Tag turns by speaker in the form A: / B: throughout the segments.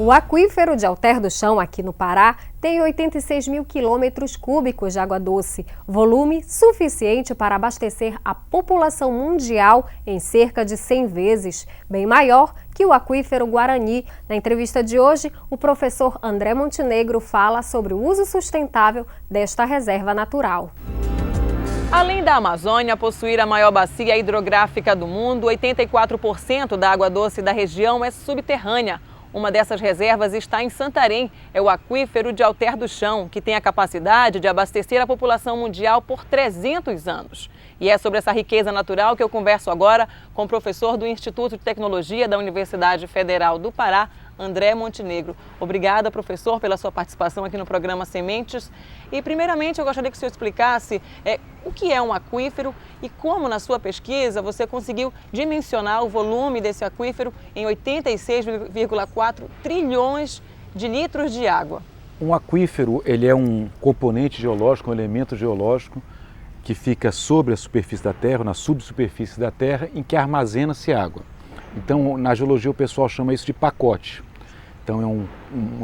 A: O aquífero de Alter do Chão, aqui no Pará, tem 86 mil quilômetros cúbicos de água doce, volume suficiente para abastecer a população mundial em cerca de 100 vezes, bem maior que o aquífero Guarani. Na entrevista de hoje, o professor André Montenegro fala sobre o uso sustentável desta reserva natural.
B: Além da Amazônia possuir a maior bacia hidrográfica do mundo, 84% da água doce da região é subterrânea. Uma dessas reservas está em Santarém, é o aquífero de Alter do Chão, que tem a capacidade de abastecer a população mundial por 300 anos. E é sobre essa riqueza natural que eu converso agora com o professor do Instituto de Tecnologia da Universidade Federal do Pará, André Montenegro. Obrigada, professor, pela sua participação aqui no programa Sementes. E, primeiramente, eu gostaria que o senhor explicasse o que é um aquífero e como, na sua pesquisa, você conseguiu dimensionar o volume desse aquífero em 86,4 trilhões de litros de água.
C: Um aquífero, ele é um componente geológico, um elemento geológico que fica sobre a superfície da Terra, na subsuperfície da Terra, em que armazena-se água. Então, na geologia, o pessoal chama isso de pacote. Então, é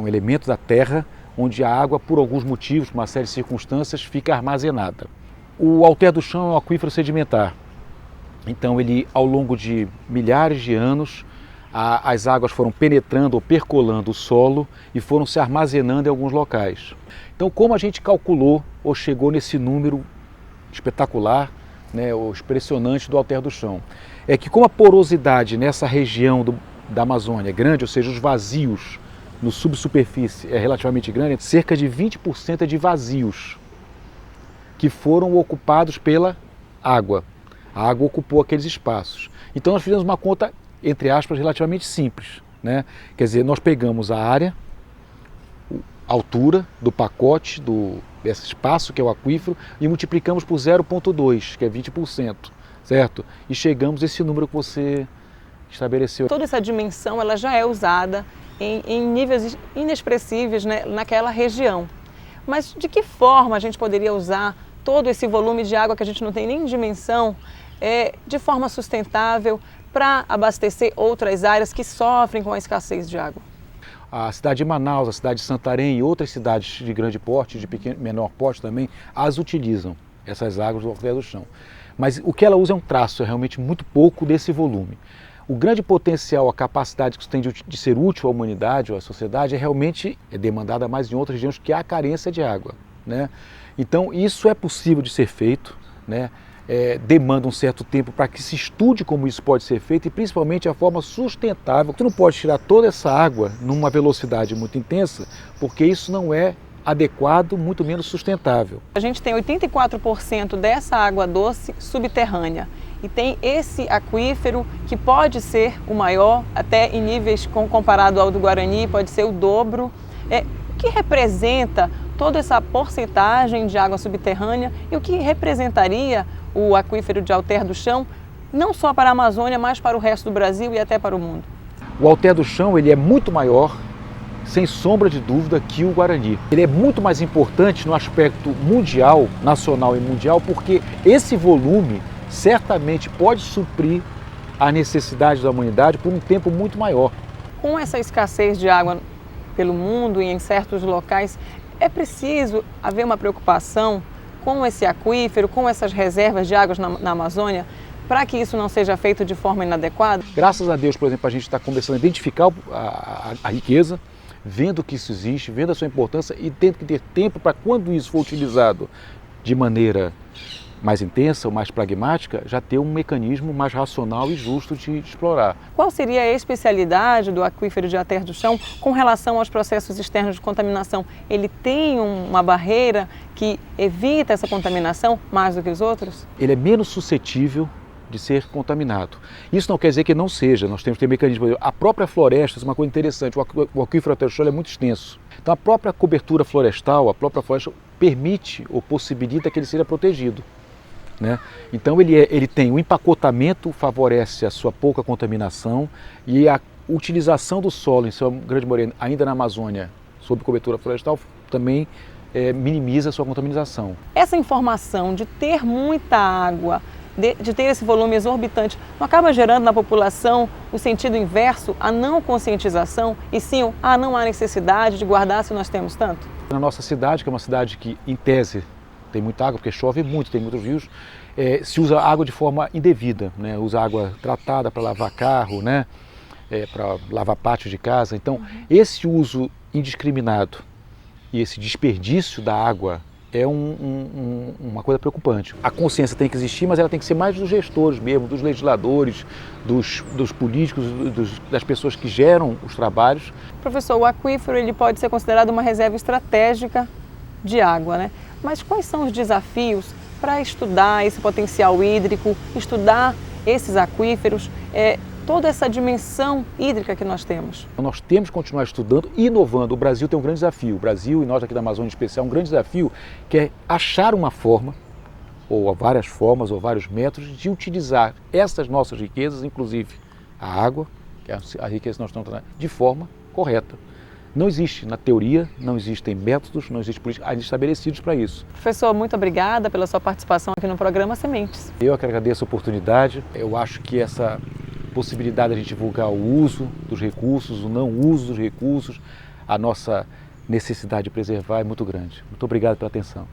C: um elemento da Terra onde a água, por alguns motivos, por uma série de circunstâncias, fica armazenada. O Alter do Chão é um aquífero sedimentar. Então, ele, ao longo de milhares de anos, as águas foram penetrando ou percolando o solo e foram se armazenando em alguns locais. Então, como a gente calculou ou chegou nesse número espetacular, ou expressionante do Alter do Chão? É que como a porosidade nessa região da Amazônia é grande, ou seja, os vazios no subsuperfície é relativamente grande, cerca de 20% é de vazios que foram ocupados pela água. A água ocupou aqueles espaços. Então nós fizemos uma conta, entre aspas, relativamente simples. Quer dizer, nós pegamos a área, a altura do pacote, desse espaço que é o aquífero, e multiplicamos por 0,2, que é 20%, certo? E chegamos a esse número que você estabeleceu.
B: Toda essa dimensão ela já é usada em níveis inexpressíveis, naquela região. Mas de que forma a gente poderia usar todo esse volume de água que a gente não tem nem dimensão de forma sustentável para abastecer outras áreas que sofrem com a escassez de água?
C: A cidade de Manaus, a cidade de Santarém e outras cidades de grande porte, de menor porte também, as utilizam, essas águas do Alter do Chão. Mas o que ela usa é um traço, é realmente muito pouco desse volume. O grande potencial, a capacidade que isso tem de ser útil à humanidade ou à sociedade é realmente demandada mais em outras regiões que há carência de água. Então isso é possível de ser feito, demanda um certo tempo para que se estude como isso pode ser feito e principalmente a forma sustentável. Você não pode tirar toda essa água numa velocidade muito intensa, porque isso não é adequado, muito menos sustentável.
B: A gente tem 84% dessa água doce subterrânea e tem esse aquífero que pode ser o maior, até em níveis comparado ao do Guarani, pode ser o dobro. O que representa toda essa porcentagem de água subterrânea e o que representaria o aquífero de Alter do Chão, não só para a Amazônia, mas para o resto do Brasil e até para o mundo?
C: O Alter do Chão ele é muito maior, sem sombra de dúvida, que o Guarani. Ele é muito mais importante no aspecto mundial, nacional e mundial, porque esse volume certamente pode suprir a necessidade da humanidade por um tempo muito maior.
B: Com essa escassez de água pelo mundo e em certos locais, é preciso haver uma preocupação com esse aquífero, com essas reservas de águas na Amazônia, para que isso não seja feito de forma inadequada?
C: Graças a Deus, por exemplo, a gente está começando a identificar a riqueza, vendo que isso existe, vendo a sua importância e tendo que ter tempo para quando isso for utilizado de maneira mais intensa ou mais pragmática, já ter um mecanismo mais racional e justo de explorar.
B: Qual seria a especialidade do aquífero de Alter do Chão com relação aos processos externos de contaminação? Ele tem uma barreira que evita essa contaminação mais do que os outros?
C: Ele é menos suscetível de ser contaminado. Isso não quer dizer que não seja, nós temos que ter mecanismos. A própria floresta, isso é uma coisa interessante, o aquífero Alter do Chão é muito extenso. Então a própria cobertura florestal, a própria floresta permite ou possibilita que ele seja protegido. Então ele tem o empacotamento, favorece a sua pouca contaminação e a utilização do solo, em sua grande maioria, ainda na Amazônia, sob cobertura florestal, também minimiza a sua contaminação.
B: Essa informação de ter muita água de ter esse volume exorbitante, não acaba gerando na população o sentido inverso, a não conscientização e sim não há necessidade de guardar se nós temos tanto?
C: Na nossa cidade, que é uma cidade que, em tese, tem muita água, porque chove muito, tem muitos rios, se usa água de forma indevida, né? Usa água tratada para lavar carro, né? Para lavar pátio de casa. Então, esse uso indiscriminado e esse desperdício da água é uma coisa preocupante. A consciência tem que existir, mas ela tem que ser mais dos gestores mesmo, dos legisladores, dos políticos, das pessoas que geram os trabalhos.
B: Professor, o aquífero ele pode ser considerado uma reserva estratégica de água, né? Mas quais são os desafios para estudar esse potencial hídrico, estudar esses aquíferos, toda essa dimensão hídrica que nós temos?
C: Nós temos que continuar estudando e inovando. O Brasil tem um grande desafio, o Brasil e nós aqui da Amazônia em especial, um grande desafio que é achar uma forma, ou várias formas, ou vários métodos de utilizar essas nossas riquezas, inclusive a água, que é a riqueza que nós estamos tratando, de forma correta. Não existe, na teoria, não existem métodos, não existe política ainda estabelecidos para isso.
B: Professor, muito obrigada pela sua participação aqui no programa Sementes.
C: Eu que agradeço a oportunidade. Eu acho que essa possibilidade de a gente divulgar o uso dos recursos, o não uso dos recursos, a nossa necessidade de preservar é muito grande. Muito obrigado pela atenção.